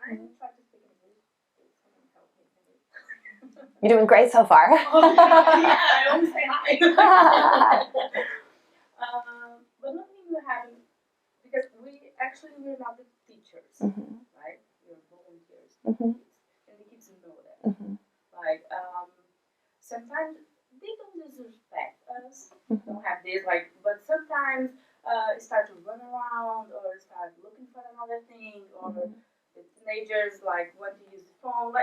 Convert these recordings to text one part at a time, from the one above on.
I try to speak English. Someone help me. You're doing great so far. Yeah, I always say hi. But nothing will happen because we're not the teachers, right? We're volunteers, and the kids know that. Like sometimes they don't disrespect us. Don't have this but sometimes start to run around or start looking for another thing or the teenagers want to use the phone,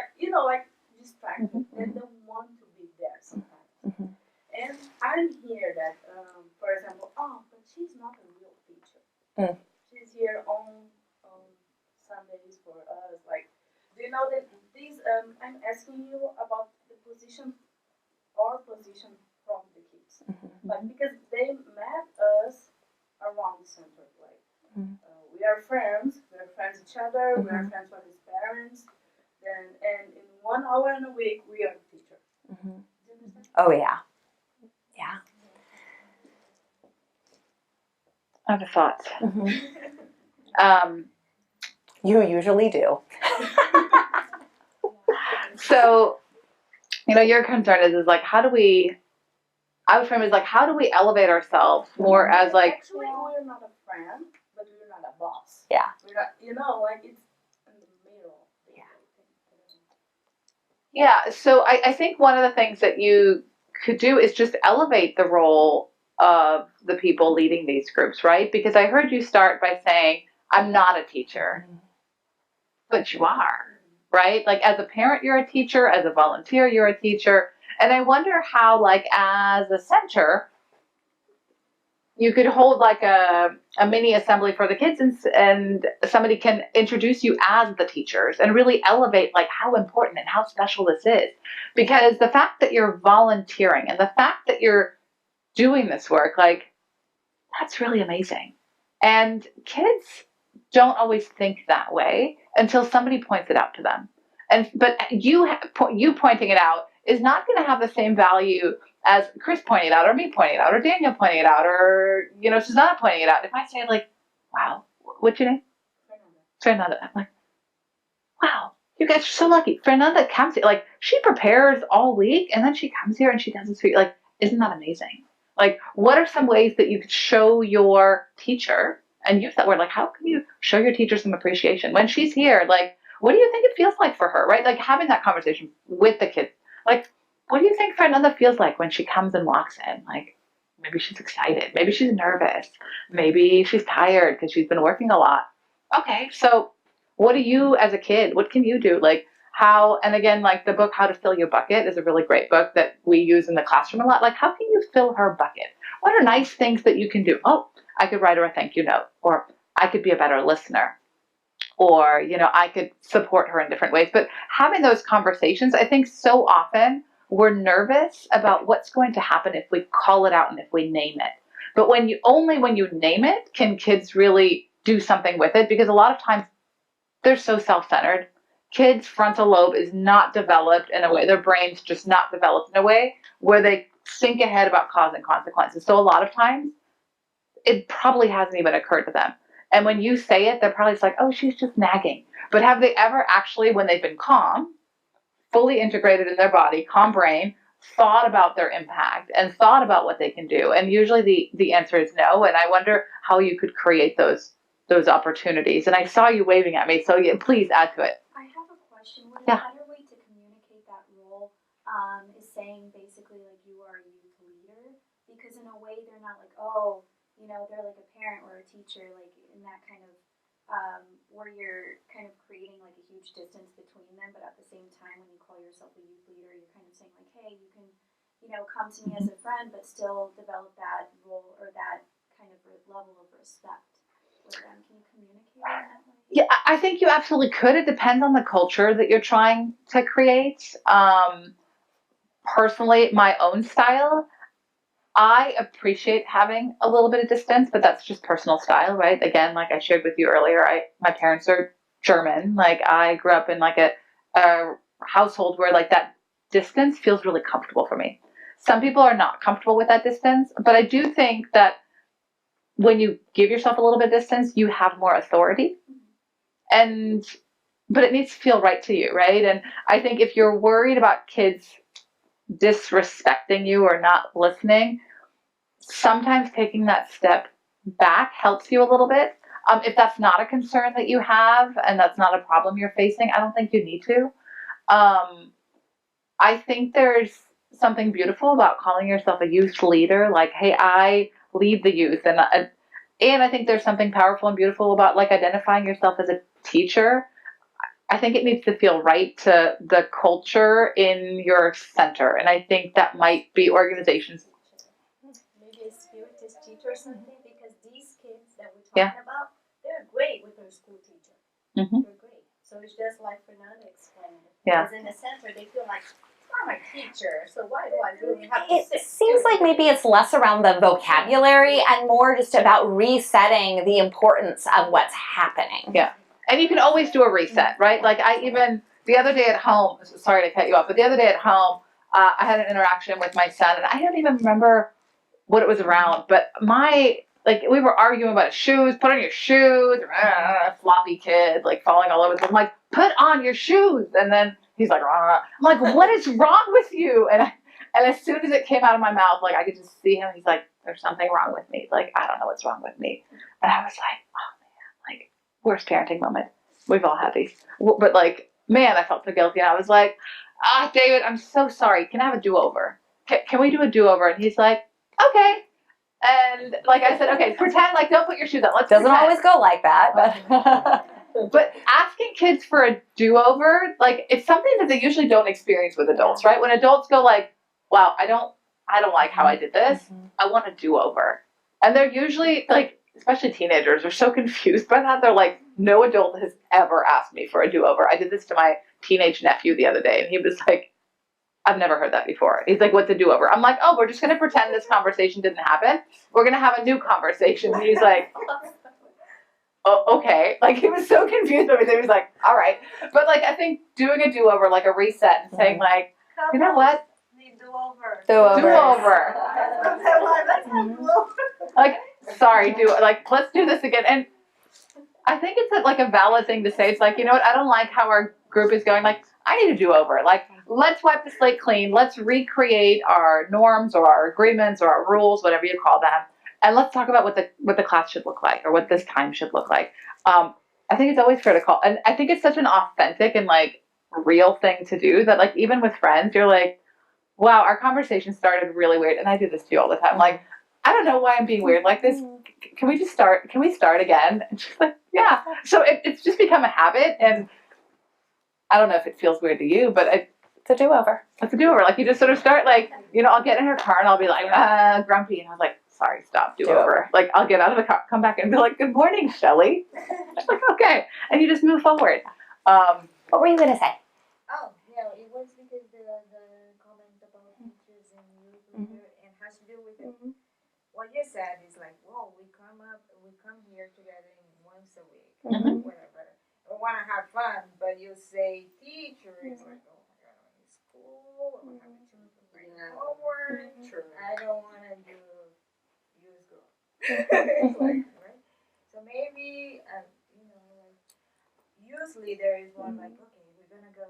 distracted. They don't want to be there sometimes. And I hear that, for example, but she's not a real teacher. She's here on Sundays for us. Do you know that these? I'm asking you about the position from the kids, but because they met us around the center, we are friends. We are friends each other. We are friends with his parents. And in 1 hour in a week, we are the teacher. Do you understand? Oh yeah. Yeah. I have a thought. You usually do. So, your concern is how do we, I would frame it as how do we elevate ourselves more as Actually, we're not a friend, but we're not a boss. Yeah. We're not, it's in the middle. Yeah, so I think one of the things that you could do is just elevate the role of the people leading these groups, right? Because I heard you start by saying, I'm not a teacher, but you are, right? As a parent, you're a teacher. As a volunteer, you're a teacher. And I wonder how, as a center, you could hold a mini assembly for the kids and somebody can introduce you as the teachers and really elevate how important and how special this is. Because the fact that you're volunteering and the fact that you're doing this work, that's really amazing. And kids don't always think that way until somebody points it out to them. But you pointing it out is not going to have the same value as Chris pointing it out, or me pointing it out, or Daniel pointing it out, or Susanna pointing it out. If I say "Wow, what's your name?" Fernanda. I'm like, "Wow, you guys are so lucky." Fernanda comes here, she prepares all week, and then she comes here and she does this for you. Isn't that amazing? What are some ways that you could show your teacher and use that word? How can you show your teacher some appreciation when she's here? What do you think it feels like for her, right? Having that conversation with the kids. What do you think Fernanda feels like when she comes and walks in? Maybe she's excited. Maybe she's nervous. Maybe she's tired because she's been working a lot. Okay, so what do you, as a kid, what can you do? How, and again, the book, How to Fill Your Bucket, is a really great book that we use in the classroom a lot. How can you fill her bucket? What are nice things that you can do? Oh, I could write her a thank you note, or I could be a better listener, or, I could support her in different ways. But having those conversations, I think so often we're nervous about what's going to happen if we call it out and if we name it. But when you name it, can kids really do something with it? Because a lot of times they're so self-centered. Kids' frontal lobe is not developed in a way, their brain's just not developed in a way where they think ahead about cause and consequences. So a lot of times it probably hasn't even occurred to them. And when you say it, they're probably just oh, she's just nagging. But have they ever actually, when they've been calm, fully integrated in their body, calm brain, thought about their impact and thought about what they can do? And usually the answer is no. And I wonder how you could create those opportunities. And I saw you waving at me, so please add to it. I have a question. Would a better way to communicate that role is saying basically you are a youth leader? Because in a way they're not they're like a parent or a teacher, in that kind of where you're kind of creating a huge distance between them, but at the same time when you call yourself a youth leader, you're kind of saying hey, you can come to me as a friend but still develop that role or that kind of level of respect with them. Can you communicate in that way? Yeah, I think you absolutely could. It depends on the culture that you're trying to create. Personally, my own style, I appreciate having a little bit of distance, but that's just personal style, right? Again, like I shared with you earlier, my parents are German. I grew up in a household where that distance feels really comfortable for me. Some people are not comfortable with that distance, but I do think that when you give yourself a little bit of distance, you have more authority. And but it needs to feel right to you, right? And I think if you're worried about kids disrespecting you or not listening, sometimes taking that step back helps you a little bit. If that's not a concern that you have and that's not a problem you're facing, I don't think you need to. I think there's something beautiful about calling yourself a youth leader. Like, hey, I lead the youth, and I think there's something powerful and beautiful about like identifying yourself as a teacher. I think it needs to feel right to the culture in your center, and I think that might be organizations. Maybe a Spiritist teacher or something, because these kids that we're talking about, they're great with their school teacher. Mm-hmm. They're great. So it's just like Fernanda explained. Yeah. Because in the center, they feel like, I'm a teacher, so why do I really have to It sit seems still? like maybe it's less around the vocabulary and more just about resetting the importance of what's happening. Yeah. And you can always do a reset, right? Like the other day at home, sorry to cut you off, but the other day at home, I had an interaction with my son, and I don't even remember what it was around, but we were arguing about shoes, put on your shoes, floppy kid, like falling all over. I'm like, put on your shoes. And then he's like, I'm like, what is wrong with you? And as soon as it came out of my mouth, like I could just see him. He's like, there's something wrong with me. Like, I don't know what's wrong with me. And I was like, oh man, like worst parenting moment. We've all had these, but like, man, I felt so guilty. And I was like, David, I'm so sorry. Can I have a do-over? Can we do a do-over? And he's like, okay. And like I said, okay, pretend like don't put your shoes on. Let's Doesn't pretend. always go like that, but But asking kids for a do-over, like it's something that they usually don't experience with adults, right? When adults go like, wow, I don't like how I did this. I want a do-over. And they're usually like, especially teenagers, are so confused by that. They're like, no adult has ever asked me for a do-over. I did this to my teenage nephew the other day, and he was like, I've never heard that before. He's like, what's a do-over? I'm like, oh, we're just going to pretend this conversation didn't happen. We're going to have a new conversation. And he's like, oh, okay. Like, he was so confused over there. He was like, all right. But, like, I think doing a do-over, like a reset and saying, like, you know what? Need do-over. Do-over. Let's have do-over. Like, sorry, let's do this again. And I think it's like a valid thing to say. It's like, you know what? I don't like how our group is going. Like, I need a do-over. Like, let's wipe the slate clean. Let's recreate our norms or our agreements or our rules, whatever you call them. And let's talk about what the class should look like or what this time should look like. I think it's always fair to call. And I think it's such an authentic and like real thing to do that like even with friends, you're like, wow, our conversation started really weird. And I do this to you all the time. Like, I don't know why I'm being weird like this. Can we start again? And she's like, yeah. So it's just become a habit. And I don't know if it feels weird to you, but it's a do-over. It's a do-over. Like you just sort of start like, I'll get in her car and I'll be like, grumpy. And I was like, sorry, stop, do-over. Like I'll get out of the car, come back and be like, good morning, Shelly. She's like, okay. And you just move forward. What were you going to say? Oh, yeah, it was because the comment about teachers and youth leader and has to do with it. What you said is like, well, we come here together once a week, whatever. We want to have fun, but you say teacher, it's like, oh my God, I'm in school, I'm having to bring homework. I don't want to do use girl. It's like, right? So maybe, like, youth leader is one like, okay, we're going to go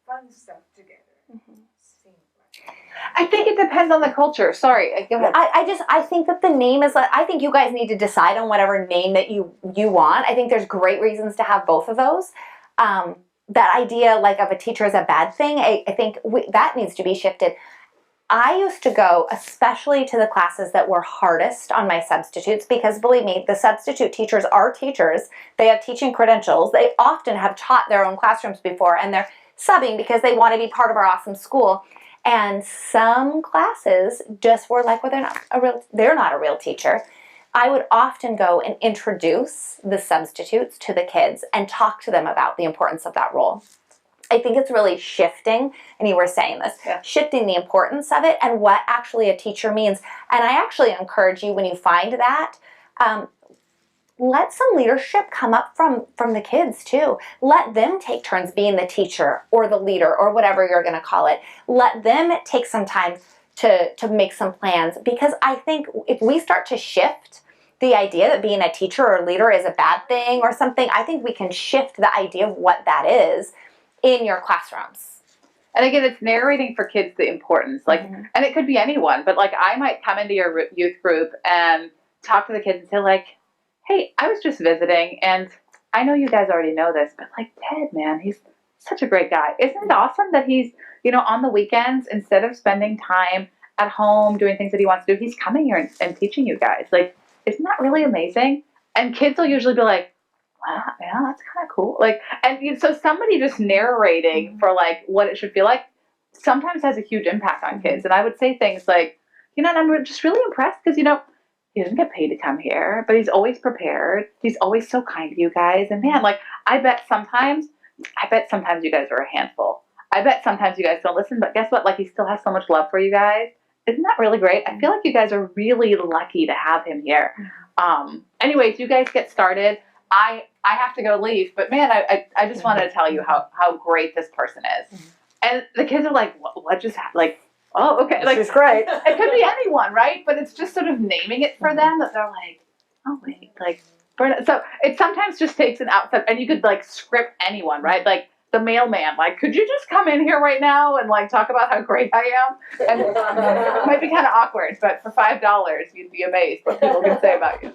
fun stuff together. Seems like. I think it depends on the culture. Sorry, go ahead. I think that the name is like, I think you guys need to decide on whatever name that you want. I think there's great reasons to have both of those. That idea like of a teacher is a bad thing, I think that needs to be shifted. I used to go especially to the classes that were hardest on my substitutes because believe me, the substitute teachers are teachers. They have teaching credentials. They often have taught their own classrooms before and they're subbing because they want to be part of our awesome school. And some classes just were like, well, they're not a real teacher. I would often go and introduce the substitutes to the kids and talk to them about the importance of that role. I think it's really shifting, and you were saying this, shifting the importance of it and what actually a teacher means. And I actually encourage you when you find that, let some leadership come up from the kids too. Let them take turns being the teacher or the leader or whatever you're going to call it. Let them take some time to make some plans, because I think if we start to shift the idea that being a teacher or leader is a bad thing or something. I think we can shift the idea of what that is in your classrooms. And again, it's narrating for kids the importance, like, and it could be anyone, but like I might come into your youth group and talk to the kids and say like, hey, I was just visiting and I know you guys already know this, but like Ted, man, he's such a great guy. Isn't it awesome that he's, you know, on the weekends, instead of spending time at home doing things that he wants to do, he's coming here and teaching you guys. Like, isn't that really amazing? And kids will usually be like, wow, yeah, that's kind of cool. Like, and so somebody just narrating for like what it should feel like sometimes has a huge impact on kids. And I would say things like, you know, and I'm just really impressed because, you know, he doesn't get paid to come here, but he's always prepared. He's always so kind to you guys. And man, like, I bet sometimes you guys are a handful. I bet sometimes you guys don't listen, but guess what? Like, he still has so much love for you guys. Isn't that really great? I feel like you guys are really lucky to have him here. Anyways, you guys get started. I have to go leave, but man, I just wanted to tell you how great this person is. And the kids are like, what just happened? Like, oh, okay. Like, She's great. It could be anyone, right? But it's just sort of naming it for them that they're like, oh, wait, like, so it sometimes just takes an outside, and you could like script anyone, right? Like the mailman, like, could you just come in here right now and like talk about how great I am? And it might be kind of awkward, but for $5, you'd be amazed what people can say about you.